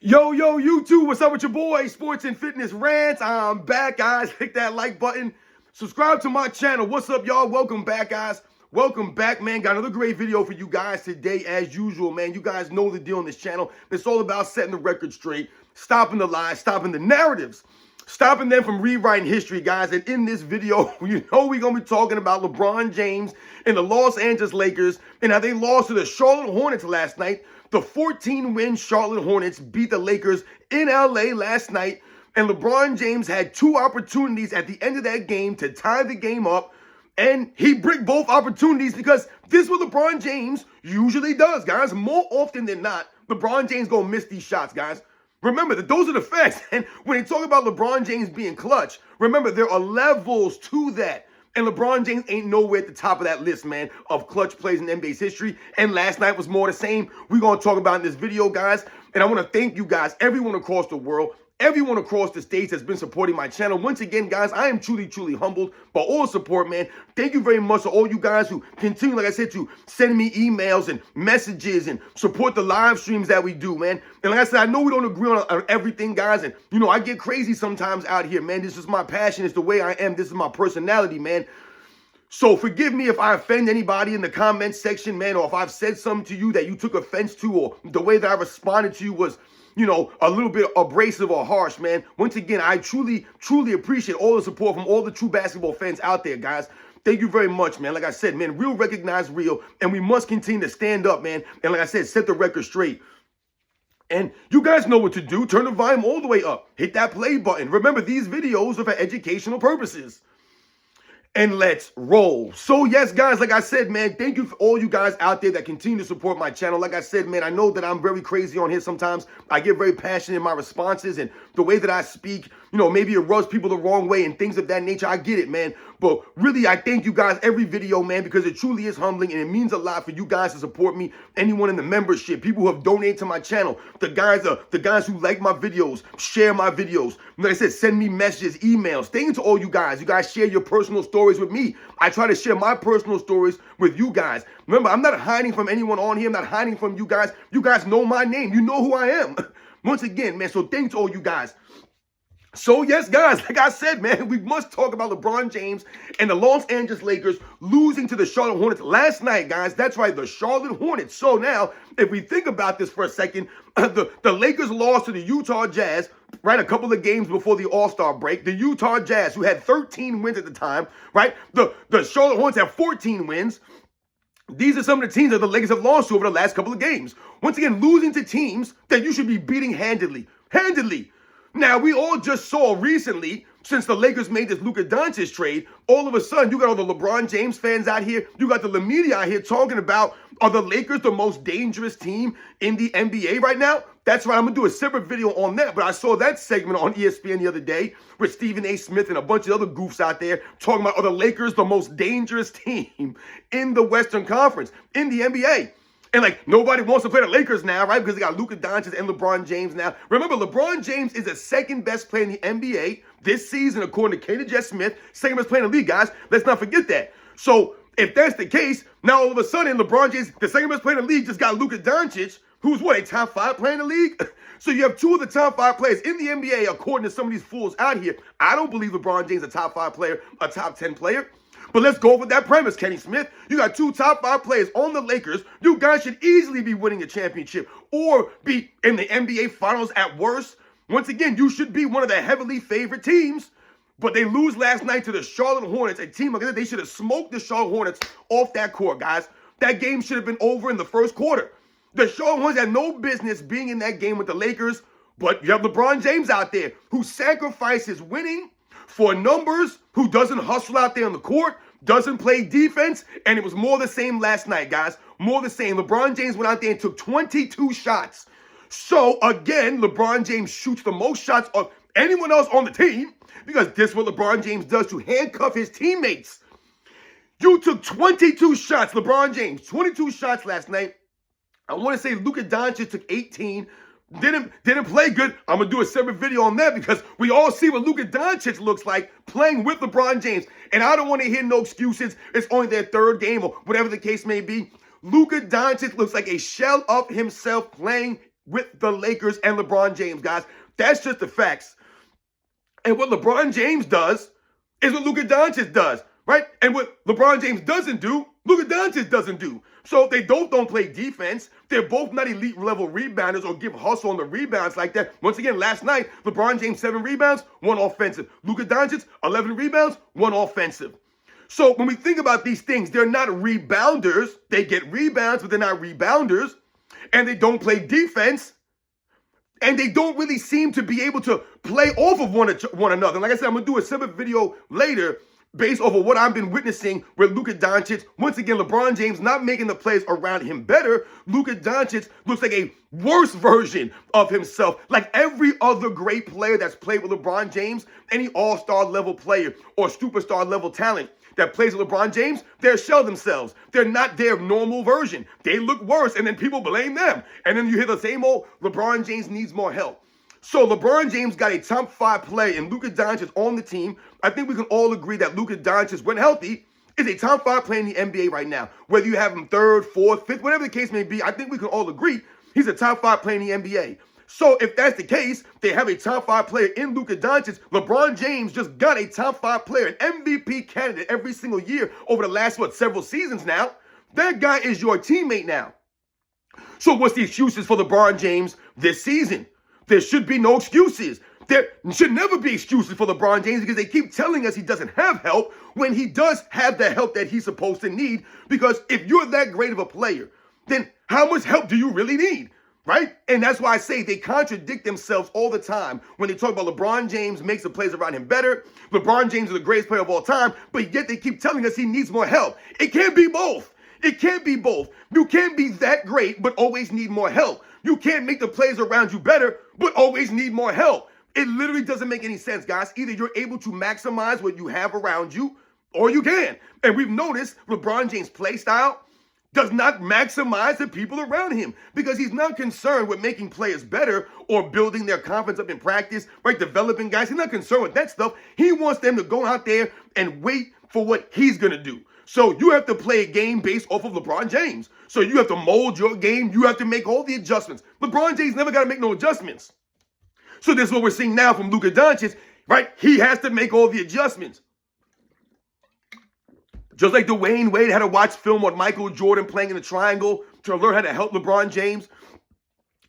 Yo, YouTube, what's up with your boy, Sports and Fitness Rants? I'm back, guys. Hit that like button. Subscribe to my channel. What's up, y'all? Welcome back, guys. Welcome back, man. Got another great video for you guys today, as usual, man. You guys know the deal on this channel. It's all about setting the record straight, stopping the lies, stopping the narratives, stopping them from rewriting history, guys. And in this video, you know we're going to be talking about LeBron James and the Los Angeles Lakers and how they lost to the Charlotte Hornets last night. The 14-win Charlotte Hornets beat the Lakers in LA last night, and LeBron James had two opportunities at the end of that game to tie the game up, and he bricked both opportunities because this is what LeBron James usually does, guys. More often than not, LeBron James gonna miss these shots, guys. Remember that those are the facts, and when they talk about LeBron James being clutch, remember there are levels to that. And LeBron James ain't nowhere at the top of that list, man, of clutch plays in NBA's history. And last night was more the same. We're going to talk about in this video, guys. And I want to thank you guys, everyone across the world, everyone across the states has been supporting my channel. Once again, guys, I am truly humbled by all the support, man. Thank you very much to all you guys who continue, like I said, to send me emails and messages and support the live streams that we do, man. And like I said, I know we don't agree on everything, guys. And, you know, I get crazy sometimes out here, man. This is my passion. It's the way I am. This is my personality, man. So forgive me if I offend anybody in the comment section, man, or if I've said something to you that you took offense to, or the way that I responded to you was, you know, a little bit abrasive or harsh, man. Once again, I truly appreciate all the support from all the true basketball fans out there, guys. Thank you very much, man. Like I said, man, real recognize real, and we must continue to stand up, man. And like I said, set the record straight. And you guys know what to do. Turn the volume all the way up. Hit that play button. Remember, these videos are for educational purposes. And let's roll. So yes, guys, like I said, man, thank you for all you guys out there that continue to support my channel. Like I said, man, I know that I'm very crazy on here sometimes. I get very passionate in my responses and the way that I speak. You know, maybe it rubs people the wrong way and things of that nature. I get it, man. But really, I thank you guys every video, man, because it truly is humbling and it means a lot for you guys to support me. Anyone in the membership, people who have donated to my channel, the guys who like my videos, share my videos. Like I said, send me messages, emails. Thank you to all you guys. You guys share your personal stories with me. I try to share my personal stories with you guys. Remember, I'm not hiding from anyone on here. I'm not hiding from you guys. You guys know my name. You know who I am. Once again, man, so thanks to all you guys. So yes, guys, like I said, man, we must talk about LeBron James and the Los Angeles Lakers losing to the Charlotte Hornets last night, guys. That's right, the Charlotte Hornets. So now, if we think about this for a second, the Lakers lost to the Utah Jazz, right, a couple of games before the All-Star break. The Utah Jazz, who had 13 wins at the time, right? The Charlotte Hornets have 14 wins. These are some of the teams that the Lakers have lost to over the last couple of games. Once again, losing to teams that you should be beating handedly. Now, we all just saw recently, since the Lakers made this Luka Doncic trade, all of a sudden, you got all the LeBron James fans out here. You got the media out here talking about, are the Lakers the most dangerous team in the NBA right now? That's right. I'm going to do a separate video on that. But I saw that segment on ESPN the other day with Stephen A. Smith and a bunch of other goofs out there talking about, are the Lakers the most dangerous team in the Western Conference, in the NBA? And, like, nobody wants to play the Lakers now, right? Because they got Luka Doncic and LeBron James now. Remember, LeBron James is the second best player in the NBA this season, according to Katie Jess Smith. Second best player in the league, guys. Let's not forget that. So, if that's the case, now all of a sudden, LeBron James, the second best player in the league, just got Luka Doncic, who's what, a top 5 player in the league? So you have two of the top 5 players in the NBA, according to some of these fools out here. I don't believe LeBron James is a top 5 player, a top 10 player. But let's go with that premise, Kenny Smith. You got two top 5 players on the Lakers. You guys should easily be winning a championship or be in the NBA Finals at worst. Once again, you should be one of the heavily favored teams. But they lose last night to the Charlotte Hornets, a team like that. They should have smoked the Charlotte Hornets off that court, guys. That game should have been over in the first quarter. The Charlotte Hornets had no business being in that game with the Lakers. But you have LeBron James out there who sacrifices winning for numbers, who doesn't hustle out there on the court, doesn't play defense, and it was more the same last night, guys. More the same. LeBron James went out there and took 22 shots. So, again, LeBron James shoots the most shots of anyone else on the team because this is what LeBron James does to handcuff his teammates. You took 22 shots, LeBron James, 22 shots last night. I want to say Luka Doncic took 18. Didn't play good. I'm going to do a separate video on that because we all see what Luka Doncic looks like playing with LeBron James. And I don't want to hear no excuses. It's only their third game or whatever the case may be. Luka Doncic looks like a shell of himself playing with the Lakers and LeBron James, guys. That's just the facts. And what LeBron James does is what Luka Doncic does, right? And what LeBron James doesn't do, Luka Doncic doesn't do. So they don't play defense. They're both not elite level rebounders or give hustle on the rebounds like that. Once again, last night, LeBron James 7 rebounds, 1 offensive. Luka Doncic 11 rebounds, 1 offensive. So when we think about these things, they're not rebounders. They get rebounds, but they're not rebounders. And they don't play defense. And they don't really seem to be able to play off of one another. Like I said, I'm going to do a separate video later based off of what I've been witnessing with Luka Doncic. Once again, LeBron James not making the plays around him better. Luka Doncic looks like a worse version of himself. Like every other great player that's played with LeBron James, any all-star level player or superstar level talent that plays with LeBron James, they're shell themselves. They're not their normal version. They look worse, and then people blame them. And then you hear the same old, LeBron James needs more help. So LeBron James got a top 5 player, and Luka Doncic on the team. I think we can all agree that Luka Doncic, when healthy, is a top 5 player in the NBA right now. Whether you have him 3rd, 4th, 5th, whatever the case may be, I think we can all agree he's a top 5 player in the NBA. So if that's the case, they have a top 5 player in Luka Doncic. LeBron James just got a top 5 player, an MVP candidate every single year over the last, several seasons now. That guy is your teammate now. So what's the excuses for LeBron James this season? There should be no excuses. There should never be excuses for LeBron James because they keep telling us he doesn't have help when he does have the help that he's supposed to need. Because if you're that great of a player, then how much help do you really need? Right? And that's why I say they contradict themselves all the time when they talk about LeBron James makes the plays around him better. LeBron James is the greatest player of all time, but yet they keep telling us he needs more help. It can't be both. It can't be both. You can't be that great, but always need more help. You can't make the plays around you better, but always need more help. It literally doesn't make any sense, guys. Either you're able to maximize what you have around you, or you can. And we've noticed LeBron James' play style does not maximize the people around him because he's not concerned with making players better or building their confidence up in practice, right? Developing guys. He's not concerned with that stuff. He wants them to go out there and wait for what he's going to do. So you have to play a game based off of LeBron James. So you have to mold your game. You have to make all the adjustments. LeBron James never got to make no adjustments. So this is what we're seeing now from Luka Doncic, right? He has to make all the adjustments. Just like Dwayne Wade had to watch film on Michael Jordan playing in the triangle to learn how to help LeBron James.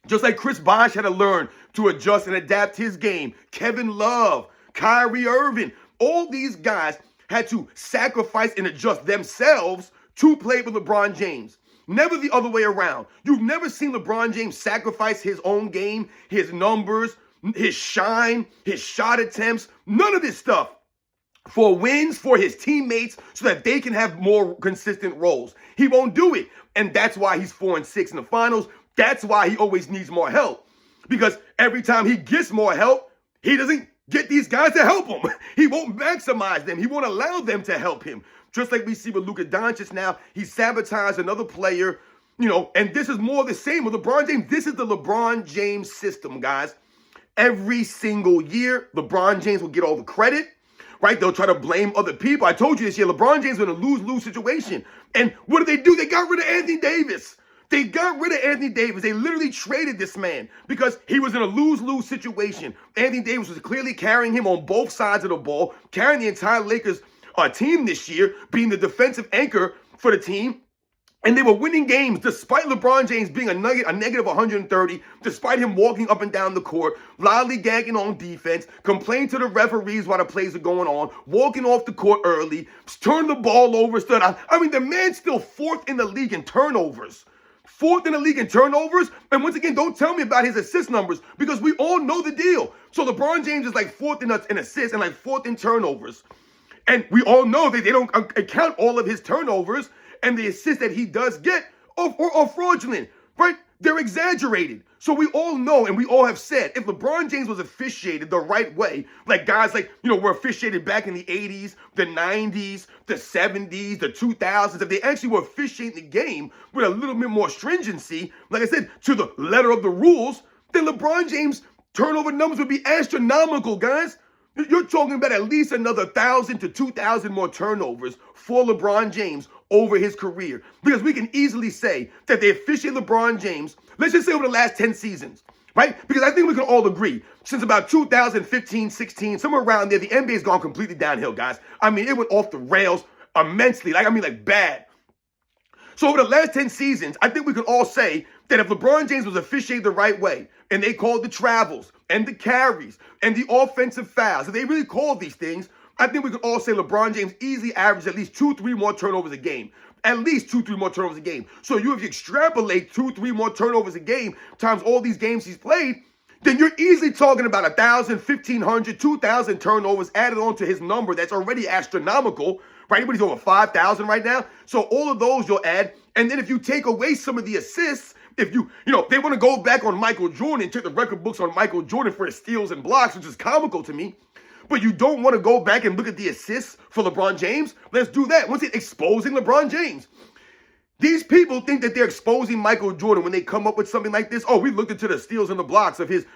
Just like Chris Bosh had to learn to adjust and adapt his game. Kevin Love, Kyrie Irving, all these guys had to sacrifice and adjust themselves to play with LeBron James. Never the other way around. You've never seen LeBron James sacrifice his own game, his numbers, his shine, his shot attempts, none of this stuff for wins for his teammates so that they can have more consistent roles. He won't do it. And that's why he's 4-6 in the finals. That's why he always needs more help. Because every time he gets more help, he doesn't get these guys to help him. He won't maximize them. He won't allow them to help him. Just like we see with Luka Doncic now, he sabotaged another player, and this is more the same with LeBron James. This is the LeBron James system, guys. Every single year, LeBron James will get all the credit. Right? They'll try to blame other people. I told you this year, LeBron James was in a lose-lose situation. And what did they do? They got rid of Anthony Davis. They got rid of Anthony Davis. They literally traded this man because he was in a lose-lose situation. Anthony Davis was clearly carrying him on both sides of the ball, carrying the entire Lakers team this year, being the defensive anchor for the team. And they were winning games despite LeBron James being a negative 130, despite him walking up and down the court, lollygagging on defense, complaining to the referees while the plays are going on, walking off the court early, turn the ball over. The man's still 4th in the league in turnovers. 4th in the league in turnovers. And once again, don't tell me about his assist numbers because we all know the deal. So LeBron James is like 4th in assists and like 4th in turnovers. And we all know that they don't account all of his turnovers and the assists that he does get are fraudulent, right? They're exaggerated. So we all know and we all have said if LeBron James was officiated the right way, like guys were officiated back in the 80s, the 90s, the 70s, the 2000s, if they actually were officiating the game with a little bit more stringency, like I said, to the letter of the rules, then LeBron James' turnover numbers would be astronomical, guys. You're talking about at least another 1,000 to 2,000 more turnovers for LeBron James over his career. Because we can easily say that they officiate LeBron James, let's just say over the last 10 seasons, right? Because I think we can all agree, since about 2015, 16, somewhere around there, the NBA's gone completely downhill, guys. I mean, it went off the rails immensely, like bad. So over the last 10 seasons, I think we can all say that if LeBron James was officiated the right way, and they called the travels, and the carries, and the offensive fouls, if they really called these things, I think we can all say LeBron James easily averaged at least 2-3 more turnovers a game. At least 2-3 more turnovers a game. So if you extrapolate 2-3 more turnovers a game times all these games he's played, then you're easily talking about 1,000, 1,500, 2,000 turnovers added on to his number that's already astronomical, right? Everybody's over 5,000 right now. So all of those you'll add. And then if you take away some of the assists, if you they want to go back on Michael Jordan, check the record books on Michael Jordan for his steals and blocks, which is comical to me. But you don't want to go back and look at the assists for LeBron James? Let's do that. Once it's exposing LeBron James. These people think that they're exposing Michael Jordan when they come up with something like this. Oh, we looked into the steals and the blocks of his,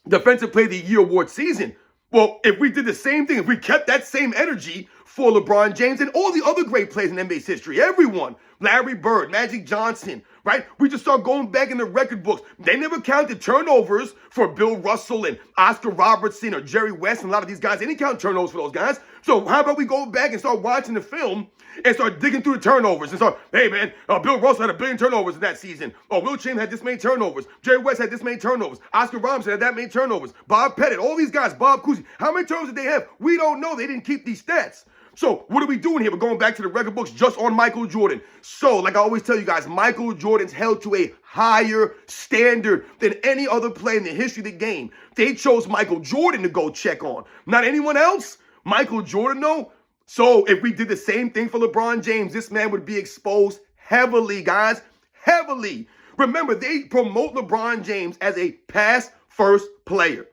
Defensive Player of the Year award season. Well, if we did the same thing, if we kept that same energy for LeBron James and all the other great players in NBA's history, everyone, Larry Bird, Magic Johnson, right? We just start going back in the record books. They never counted turnovers for Bill Russell and Oscar Robertson or Jerry West and a lot of these guys. They didn't count turnovers for those guys. So how about we go back and start watching the film and start digging through the turnovers and start, hey man, Bill Russell had 1 billion turnovers in that season. Oh, Will Chamberlain had this many turnovers. Jerry West had this many turnovers. Oscar Robertson had that many turnovers. Bob Pettit, all these guys, Bob Cousy. How many turnovers did they have? We don't know. They didn't keep these stats. So what are we doing here? We're going back to the record books just on Michael Jordan. So like I always tell you guys, Michael Jordan's held to a higher standard than any other player in the history of the game. They chose Michael Jordan to go check on, not anyone else. Michael Jordan, though. So if we did the same thing for LeBron James, this man would be exposed heavily, guys, heavily. Remember, they promote LeBron James as a pass-first player.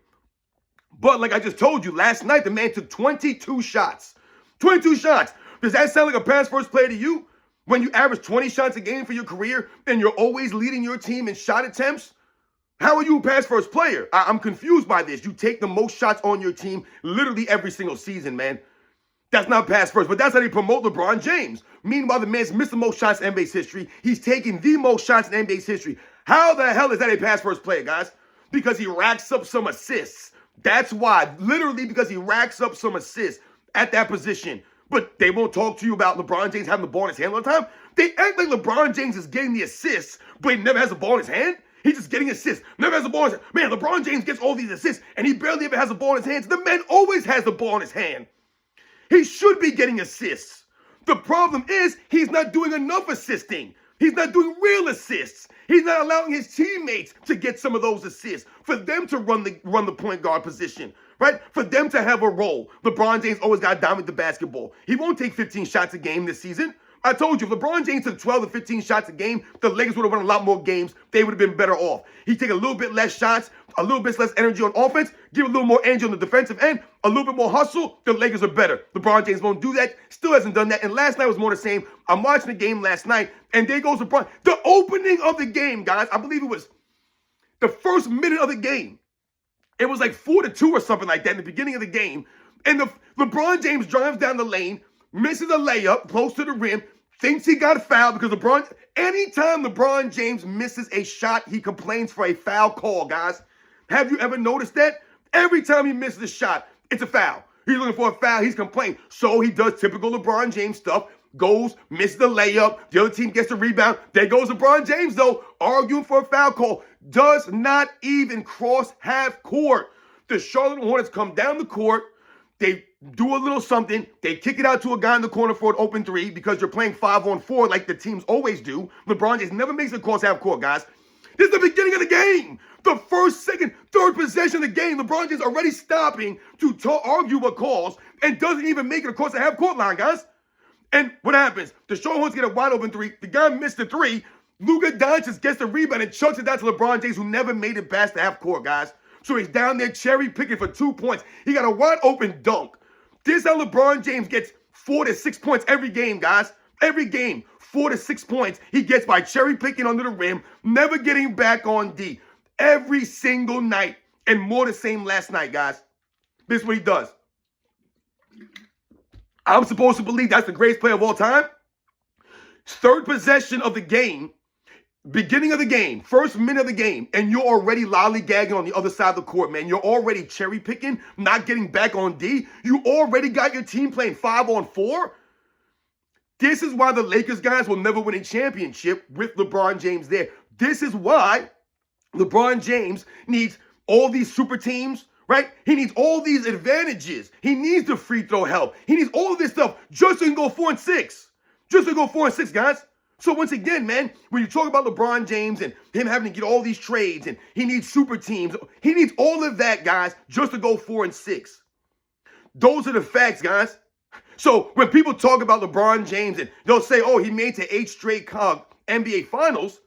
But like I just told you, last night, the man took 22 shots. 22 shots. Does that sound like a pass-first player to you? When you average 20 shots a game for your career and you're always leading your team in shot attempts? How are you a pass-first player? I'm confused by this. You take the most shots on your team literally every single season, man. That's not pass first, but that's how they promote LeBron James. Meanwhile, the man's missed the most shots in NBA's history. He's taken the most shots in NBA's history. How the hell is that a pass first player, guys? Because he racks up some assists. That's why. Literally because he racks up some assists at that position. But they won't talk to you about LeBron James having the ball in his hand all the time. They act like LeBron James is getting the assists, but he never has the ball in his hand. He's just getting assists. Never has the ball in his hand. Man, LeBron James gets all these assists, and he barely ever has the ball in his hands. The man always has the ball in his hand. He should be getting assists. The problem is he's not doing enough assisting. He's not doing real assists. He's not allowing his teammates to get some of those assists, for them to run the point guard position, right? For them to have a role. LeBron James always got to dominate the basketball. He won't take 15 shots a game this season. I told you, if LeBron James took 12 to 15 shots a game, the Lakers would have won a lot more games. They would have been better off. He'd take a little bit less shots, a little bit less energy on offense, give a little more energy on the defensive end, a little bit more hustle, the Lakers are better. LeBron James won't do that, still hasn't done that, and last night was more the same. I'm watching the game last night, and there goes LeBron. The opening of the game, guys, I believe it was the first minute of the game. It was like 4-2 or something like that in the beginning of the game, and LeBron James drives down the lane, misses a layup close to the rim, thinks he got fouled because anytime LeBron James misses a shot, he complains for a foul call, guys. Have you ever noticed that? Every time he misses a shot, it's a foul. He's looking for a foul, he's complaining. So he does typical LeBron James stuff, goes, misses the layup, the other team gets the rebound. There goes LeBron James, though, arguing for a foul call. Does not even cross half court. The Charlotte Hornets come down the court, they do a little something. They kick it out to a guy in the corner for an open three because you're playing 5-on-4 like the teams always do. LeBron James never makes it across half court, guys. This is the beginning of the game. The first, second, third possession of the game. LeBron James already stopping to argue what calls and doesn't even make it across the half court line, guys. And what happens? The Charlotte Hornets get a wide open three. The guy missed the three. Luka Doncic gets the rebound and chucks it down to LeBron James, who never made it past the half court, guys. So he's down there cherry picking for 2 points. He got a wide open dunk. This is how LeBron James gets 4 to 6 points every game, guys. Every game, 4 to 6 points he gets by cherry picking under the rim, never getting back on D. Every single night, and more the same last night, guys. This is what he does. I'm supposed to believe that's the greatest player of all time? third possession of the game, beginning of the game, first minute of the game, and you're already lollygagging on the other side of the court, man. You're already cherry picking, not getting back on D. You already got your team playing 5-on-4. This is why the Lakers guys will never win a championship with LeBron James there. This is why LeBron James needs all these super teams, right? He needs all these advantages. He needs the free throw help. He needs all of this stuff just so he can go 4-6. Just to go 4-6, guys. So once again, man, when you talk about LeBron James and him having to get all these trades and he needs super teams, he needs all of that, guys, just to go 4-6. Those are the facts, guys. So when people talk about LeBron James and they'll say, oh, he made to 8 straight NBA Finals,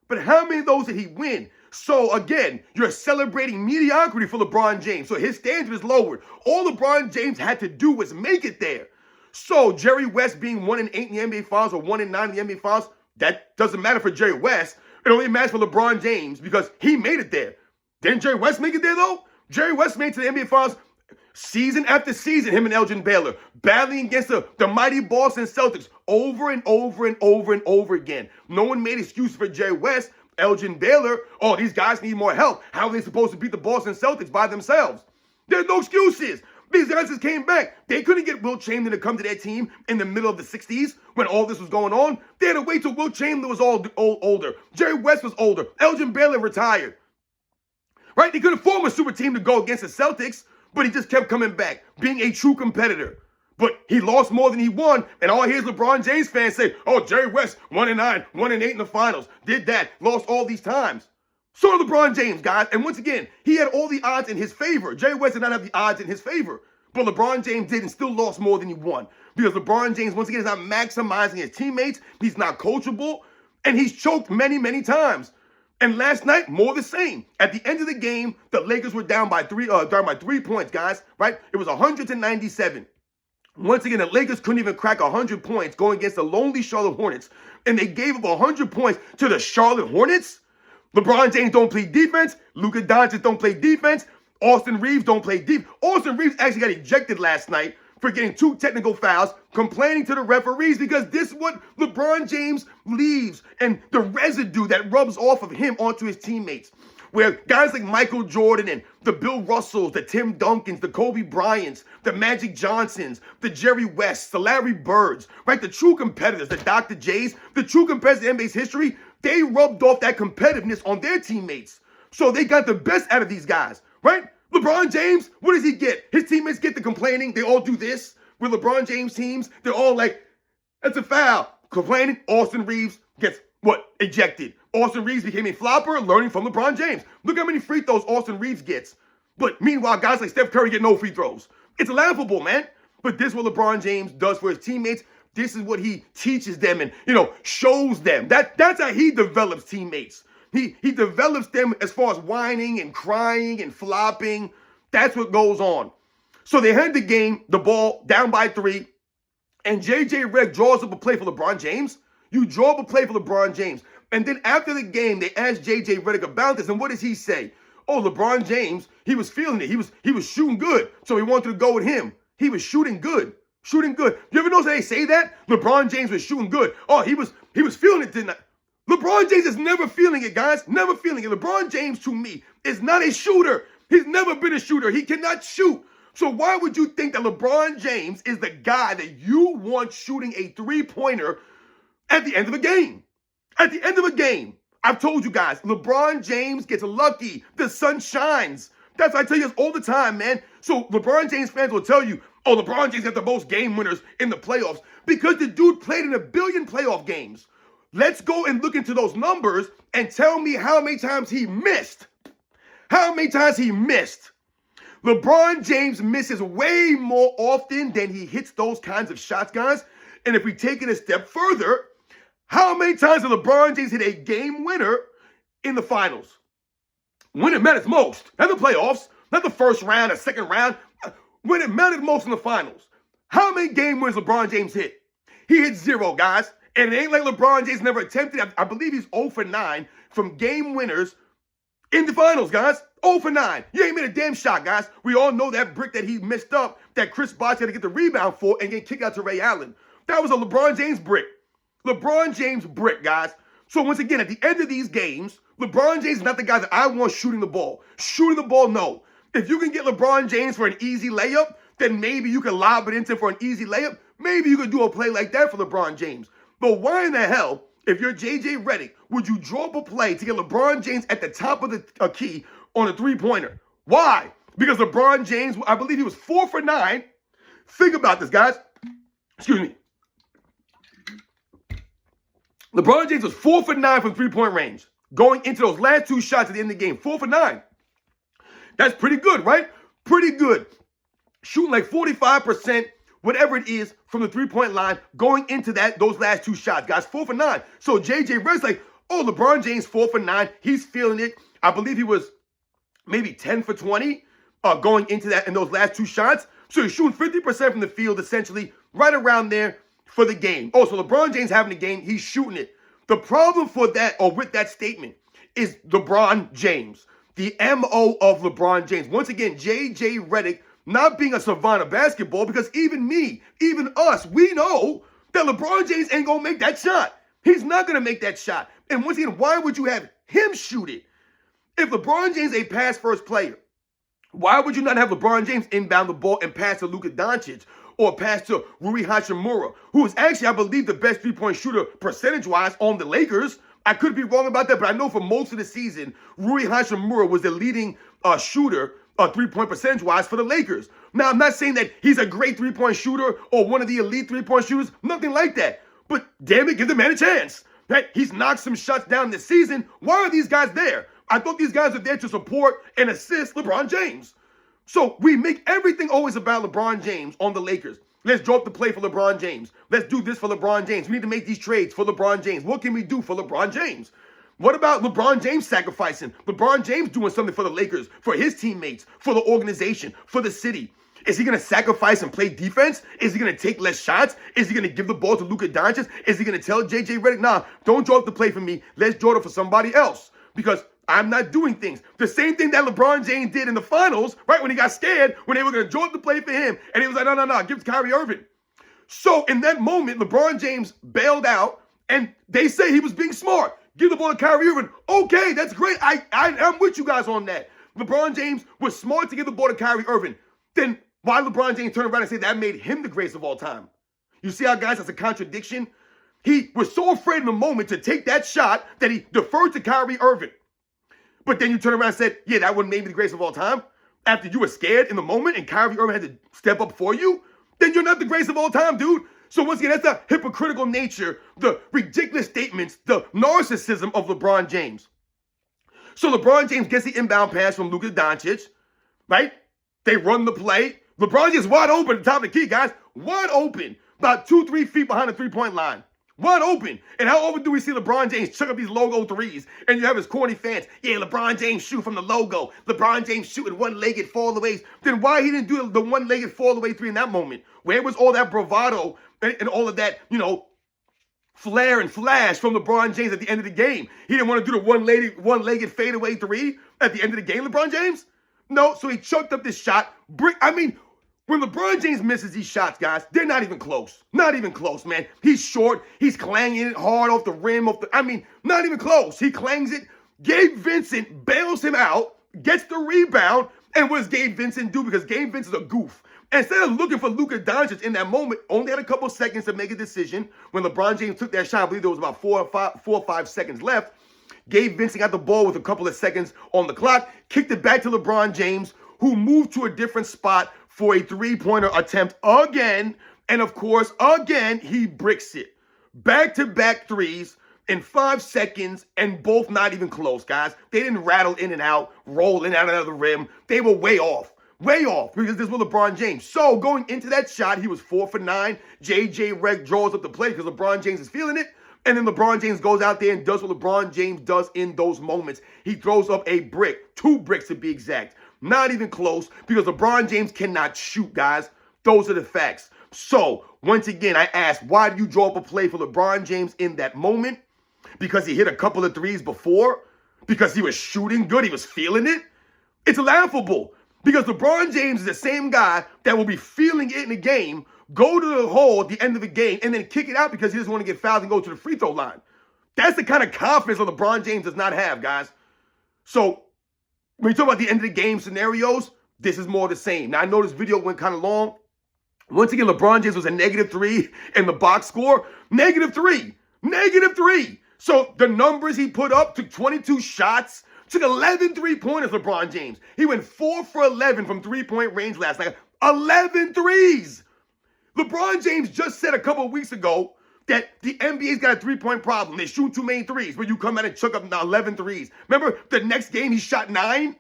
but how many of those did he win? So again, you're celebrating mediocrity for LeBron James. So his standard is lowered. All LeBron James had to do was make it there. So Jerry West being 1-8 in the NBA Finals or 1-9 in the NBA Finals, that doesn't matter for Jerry West. It only matters for LeBron James because he made it there. Didn't Jerry West make it there, though? Jerry West made it to the NBA Finals season after season, him and Elgin Baylor, battling against the mighty Boston Celtics over and over and over and over again. No one made excuses for Jerry West, Elgin Baylor. Oh, these guys need more help. How are they supposed to beat the Boston Celtics by themselves? There's no excuses. These guys just came back. They couldn't get Wilt Chamberlain to come to their team in the middle of the 60s when all this was going on. They had to wait till Wilt Chamberlain was older. Jerry West was older. Elgin Baylor retired. Right? They couldn't form a super team to go against the Celtics, but he just kept coming back, being a true competitor. But he lost more than he won, and all I hear is LeBron James fans say, oh, Jerry West, 1-9, 1-8 in the finals, did that, lost all these times. So did LeBron James, guys. And once again, he had all the odds in his favor. Jerry West did not have the odds in his favor. But LeBron James did and still lost more than he won. Because LeBron James, once again, is not maximizing his teammates. He's not coachable. And he's choked many, many times. And last night, more the same. At the end of the game, the Lakers were down by 3 points, guys. Right? It was 100-97. Once again, the Lakers couldn't even crack 100 points going against the lonely Charlotte Hornets. And they gave up 100 points to the Charlotte Hornets? LeBron James don't play defense. Luka Doncic don't play defense. Austin Reeves don't play defense. Austin Reeves actually got ejected last night for getting 2 technical fouls, complaining to the referees because this is what LeBron James leaves and the residue that rubs off of him onto his teammates. Where guys like Michael Jordan and the Bill Russells, the Tim Duncans, the Kobe Bryants, the Magic Johnsons, the Jerry Wests, the Larry Birds, right? The true competitors, the Dr. J's, the true competitors in NBA's history, they rubbed off that competitiveness on their teammates. So they got the best out of these guys, right? LeBron James, what does he get? His teammates get the complaining. They all do this. With LeBron James teams, they're all like, that's a foul. Complaining, Austin Reeves gets what? Ejected. Austin Reeves became a flopper learning from LeBron James. Look how many free throws Austin Reeves gets. But meanwhile, guys like Steph Curry get no free throws. It's laughable, man. But this is what LeBron James does for his teammates. This is what he teaches them and, shows them. That's how he develops teammates. He develops them as far as whining and crying and flopping. That's what goes on. So they had the game, the ball down by 3, and J.J. Redick draws up a play for LeBron James. You draw up a play for LeBron James. And then after the game, they asked J.J. Redick about this, and what does he say? Oh, LeBron James, he was feeling it. He was shooting good, so he wanted to go with him. He was shooting good. Shooting good. You ever notice they say that? LeBron James was shooting good. Oh, he was feeling it tonight. LeBron James is never feeling it, guys. Never feeling it. LeBron James, to me, is not a shooter. He's never been a shooter. He cannot shoot. So why would you think that LeBron James is the guy that you want shooting a three-pointer at the end of a game? At the end of a game. I've told you guys, LeBron James gets lucky. The sun shines. That's what I tell you all the time, man. So LeBron James fans will tell you, oh, LeBron James got the most game winners in the playoffs because the dude played in 1 billion playoff games. Let's go and look into those numbers and tell me how many times he missed. How many times he missed. LeBron James misses way more often than he hits those kinds of shots, guys. And if we take it a step further, how many times did LeBron James hit a game winner in the finals? When it matters most. Not the playoffs, not the first round or second round. When it mattered most in the finals. How many game winners LeBron James hit? He hit 0, guys. And it ain't like LeBron James never attempted. I believe he's 0 for 9 from game winners in the finals, guys. 0 for 9. You ain't made a damn shot, guys. We all know that brick that he missed up that Chris Bosh had to get the rebound for and get kicked out to Ray Allen. That was a LeBron James brick. LeBron James brick, guys. So once again, at the end of these games, LeBron James is not the guy that I want shooting the ball. Shooting the ball, no. If you can get LeBron James for an easy layup, then maybe you can lob it into for an easy layup. Maybe you could do a play like that for LeBron James. But why in the hell, if you're J.J. Redick, would you draw up a play to get LeBron James at the top of the key on a three-pointer? Why? Because LeBron James, I believe he was 4 for 9. Think about this, guys. Excuse me. LeBron James was 4 for 9 from three-point range. Going into those last 2 shots at the end of the game. 4 for 9. That's pretty good, right? Pretty good. Shooting like 45%, whatever it is, from the three-point line, going into those last 2 shots, guys. 4 for 9. So J.J. Redick's like, oh, LeBron James 4 for 9. He's feeling it. I believe he was maybe 10 for 20 going into that in those last 2 shots. So he's shooting 50% from the field, essentially, right around there for the game. Oh, so LeBron James having the game, he's shooting it. The problem for that, or with that statement, is LeBron James. The MO of LeBron James. Once again, J.J. Redick not being a savant of basketball, because even me, even us, we know that LeBron James ain't going to make that shot. He's not going to make that shot. And once again, why would you have him shoot it? If LeBron James is a pass-first player, why would you not have LeBron James inbound the ball and pass to Luka Doncic or pass to Rui Hachimura, who is actually, I believe, the best three-point shooter percentage-wise on the Lakers? I could be wrong about that, but I know for most of the season, Rui Hachimura was the leading shooter three-point percentage-wise for the Lakers. Now, I'm not saying that he's a great three-point shooter or one of the elite three-point shooters. Nothing like that. But damn it, give the man a chance. Right? He's knocked some shots down this season. Why are these guys there? I thought these guys are there to support and assist LeBron James. So we make everything always about LeBron James on the Lakers. Let's draw up the play for LeBron James. Let's do this for LeBron James. We need to make these trades for LeBron James. What can we do for LeBron James? What about LeBron James sacrificing? LeBron James doing something for the Lakers, for his teammates, for the organization, for the city. Is he going to sacrifice and play defense? Is he going to take less shots? Is he going to give the ball to Luka Doncic? Is he going to tell J.J. Redick, nah, don't draw up the play for me. Let's draw it up for somebody else, because I'm not doing things. The same thing that LeBron James did in the finals, right, when he got scared, when they were going to draw up the play for him, and he was like, no, give it to Kyrie Irving. So in that moment, LeBron James bailed out, and they say he was being smart. Give the ball to Kyrie Irving. Okay, that's great. I'm with you guys on that. LeBron James was smart to give the ball to Kyrie Irving. Then why LeBron James turn around and say that made him the greatest of all time? You see how, guys, that's a contradiction? He was so afraid in the moment to take that shot that he deferred to Kyrie Irving. But then you turn around and said, yeah, that wouldn't make me the greatest of all time. After you were scared in the moment and Kyrie Irving had to step up for you, then you're not the greatest of all time, dude. So once again, that's the hypocritical nature, the ridiculous statements, the narcissism of LeBron James. So LeBron James gets the inbound pass from Luka Doncic, right? They run the play. LeBron James wide open at the top of the key, guys. Wide open. About 2-3 feet behind the three-point line. Wide open. And how often do we see LeBron James chuck up these logo threes? And you have his corny fans. Yeah, LeBron James shoot from the logo. LeBron James shooting one-legged fallaways. Then why he didn't do the one-legged fallaway three in that moment? Where was all that bravado and all of that, flair and flash from LeBron James at the end of the game? He didn't want to do the one-legged fadeaway three at the end of the game, LeBron James? No, so he chucked up this shot. When LeBron James misses these shots, guys, they're not even close. Not even close, man. He's short. He's clanging it hard off the rim. Not even close. He clangs it. Gabe Vincent bails him out, gets the rebound, and what does Gabe Vincent do? Because Gabe Vincent's a goof. Instead of looking for Luka Doncic in that moment, only had a couple seconds to make a decision. When LeBron James took that shot, I believe there was about 4 or 5 seconds left. Gabe Vincent got the ball with a couple of seconds on the clock, kicked it back to LeBron James, who moved to a different spot for a three-pointer attempt again. And of course, again, he bricks it. Back-to-back threes in 5 seconds, and both not even close, guys. They didn't rattle in and out, roll in and out of the rim. They were way off. Way off, because this was LeBron James. So going into that shot, he was 4 for 9. J.J. Redick draws up the play because LeBron James is feeling it. And then LeBron James goes out there and does what LeBron James does in those moments. He throws up a brick, 2 bricks to be exact. Not even close, because LeBron James cannot shoot, guys. Those are the facts. So, once again, I ask, why do you draw up a play for LeBron James in that moment? Because he hit a couple of threes before? Because he was shooting good? He was feeling it? It's laughable. Because LeBron James is the same guy that will be feeling it in a game, go to the hole at the end of the game, and then kick it out because he doesn't want to get fouled and go to the free throw line. That's the kind of confidence that LeBron James does not have, guys. So when you talk about the end of the game scenarios, this is more the same. Now, I know this video went kind of long. Once again, LeBron James was a -3 in the box score. -3. -3. So the numbers he put up, took 22 shots, took 11 3-pointers, LeBron James. He went 4 for 11 from three-point range last night. 11 threes. LeBron James just said a couple of weeks ago that the NBA's got a three-point problem. They shoot too many threes, but you come out and chuck up 11 threes. Remember the next game he shot 9?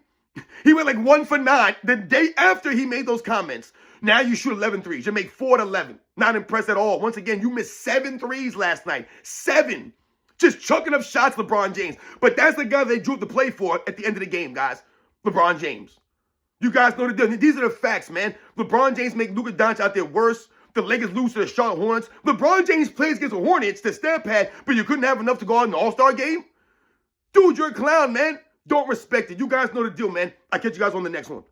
He went like 1 for 9 the day after he made those comments. Now you shoot 11 threes. You make 4 to 11. Not impressed at all. Once again, you missed 7 threes last night. 7. Just chucking up shots, LeBron James. But that's the guy they drew up the play for at the end of the game, guys. LeBron James. You guys know the deal. These are the facts, man. LeBron James make Luka Doncic out there worse. The Lakers lose to the Charlotte Hornets. LeBron James plays against the Hornets, the stat pad, but you couldn't have enough to go out in the All-Star game? Dude, you're a clown, man. Don't respect it. You guys know the deal, man. I'll catch you guys on the next one.